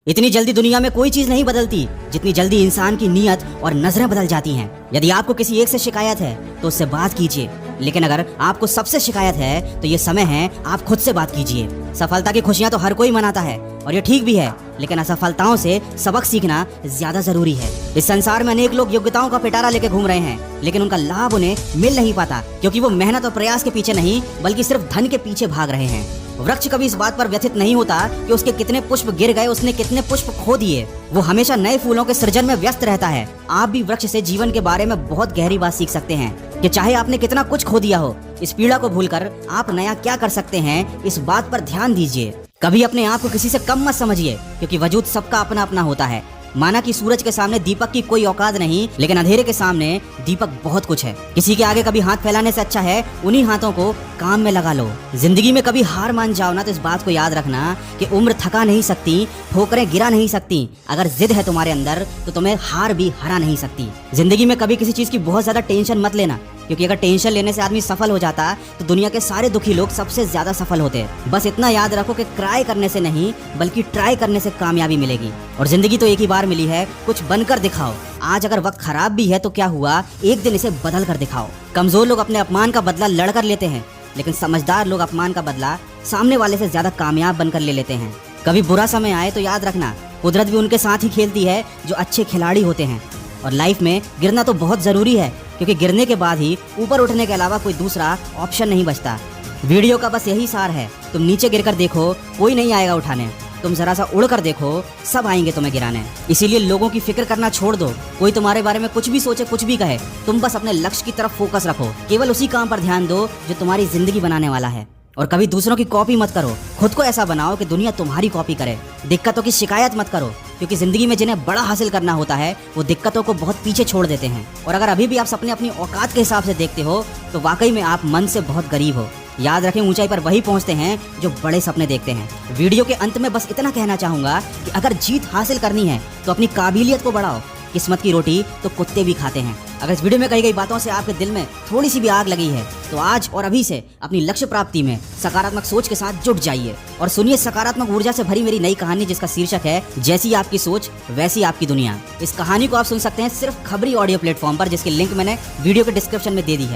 इतनी जल्दी दुनिया में कोई चीज नहीं बदलती जितनी जल्दी इंसान की नीयत और नजरें बदल जाती हैं। यदि आपको किसी एक से शिकायत है तो उससे बात कीजिए, लेकिन अगर आपको सबसे शिकायत है तो ये समय है आप खुद से बात कीजिए। सफलता की खुशियां तो हर कोई मनाता है और ये ठीक भी है, लेकिन असफलताओं से सबक सीखना ज्यादा जरूरी है। इस संसार में अनेक लोग योग्यताओं का पिटारा लेके घूम रहे हैं, लेकिन उनका लाभ उन्हें मिल नहीं पाता क्योंकि वो मेहनत और प्रयास के पीछे नहीं बल्कि सिर्फ धन के पीछे भाग रहे हैं। वृक्ष कभी इस बात पर व्यथित नहीं होता कि उसके कितने पुष्प गिर गए, उसने कितने पुष्प खो दिए। वो हमेशा नए फूलों के सृजन में व्यस्त रहता है। आप भी वृक्ष से जीवन के बारे में बहुत गहरी बात सीख सकते हैं कि चाहे आपने कितना कुछ खो दिया हो, इस पीड़ा को भूलकर आप नया क्या कर सकते हैं, इस बात पर ध्यान दीजिए। कभी अपने आप को किसी से कम मत समझिए क्योंकि वजूद सबका अपना अपना होता है। माना कि सूरज के सामने दीपक की कोई औकात नहीं, लेकिन अंधेरे के सामने दीपक बहुत कुछ है। किसी के आगे कभी हाथ फैलाने से अच्छा है उन्हीं हाथों को काम में लगा लो। जिंदगी में कभी हार मान जाओ ना तो इस बात को याद रखना कि उम्र थका नहीं सकती, ठोकरें गिरा नहीं सकती। अगर जिद है तुम्हारे अंदर तो तुम्हें हार भी हरा नहीं सकती। जिंदगी में कभी किसी चीज की बहुत ज्यादा टेंशन मत लेना, क्योंकि अगर टेंशन लेने से आदमी सफल हो जाता तो दुनिया के सारे दुखी लोग सबसे ज्यादा सफल होते हैं। बस इतना याद रखो कि क्राई करने से नहीं बल्कि ट्राई करने से कामयाबी मिलेगी। और जिंदगी तो एक ही बार मिली है, कुछ बनकर दिखाओ। आज अगर वक्त खराब भी है तो क्या हुआ, एक दिन इसे बदल कर दिखाओ। कमजोर लोग अपने अपमान का बदला लड़कर लेते हैं, लेकिन समझदार लोग अपमान का बदला सामने वाले से ज्यादा कामयाब बनकर ले लेते हैं। कभी बुरा समय आए तो याद रखना, कुदरत भी उनके साथ ही खेलती है जो अच्छे खिलाड़ी होते हैं। और लाइफ में गिरना तो बहुत जरूरी है, क्योंकि गिरने के बाद ही ऊपर उठने के अलावा कोई दूसरा ऑप्शन नहीं बचता। वीडियो का बस यही सार है, तुम नीचे गिरकर देखो, कोई नहीं आएगा उठाने। तुम जरा सा उड़ कर देखो, सब आएंगे तुम्हें गिराने। इसीलिए लोगों की फिक्र करना छोड़ दो। कोई तुम्हारे बारे में कुछ भी सोचे, कुछ भी कहे, तुम बस अपने लक्ष्य की तरफ फोकस रखो। केवल उसी काम पर ध्यान दो जो तुम्हारी जिंदगी बनाने वाला है। और कभी दूसरों की कॉपी मत करो, खुद को ऐसा बनाओ कि दुनिया तुम्हारी कॉपी करे। दिक्कतों की शिकायत मत करो, क्योंकि जिंदगी में जिन्हें बड़ा हासिल करना होता है वो दिक्कतों को बहुत पीछे छोड़ देते हैं। और अगर अभी भी आप सपने अपनी औकात के हिसाब से देखते हो तो वाकई में आप मन से बहुत गरीब हो। याद रखें, ऊंचाई पर वही पहुंचते हैं जो बड़े सपने देखते हैं। वीडियो के अंत में बस इतना कहना चाहूंगा कि अगर जीत हासिल करनी है तो अपनी काबिलियत को बढ़ाओ। किस्मत की रोटी तो कुत्ते भी खाते हैं। अगर इस वीडियो में कही गई बातों से आपके दिल में थोड़ी सी भी आग लगी है तो आज और अभी से अपनी लक्ष्य प्राप्ति में सकारात्मक सोच के साथ जुट जाइए और सुनिए सकारात्मक ऊर्जा से भरी मेरी नई कहानी, जिसका शीर्षक है जैसी आपकी सोच वैसी आपकी दुनिया। इस कहानी को आप सुन सकते हैं सिर्फ खबरी ऑडियो प्लेटफॉर्म पर, जिसकी लिंक मैंने वीडियो के डिस्क्रिप्शन में दे दी है।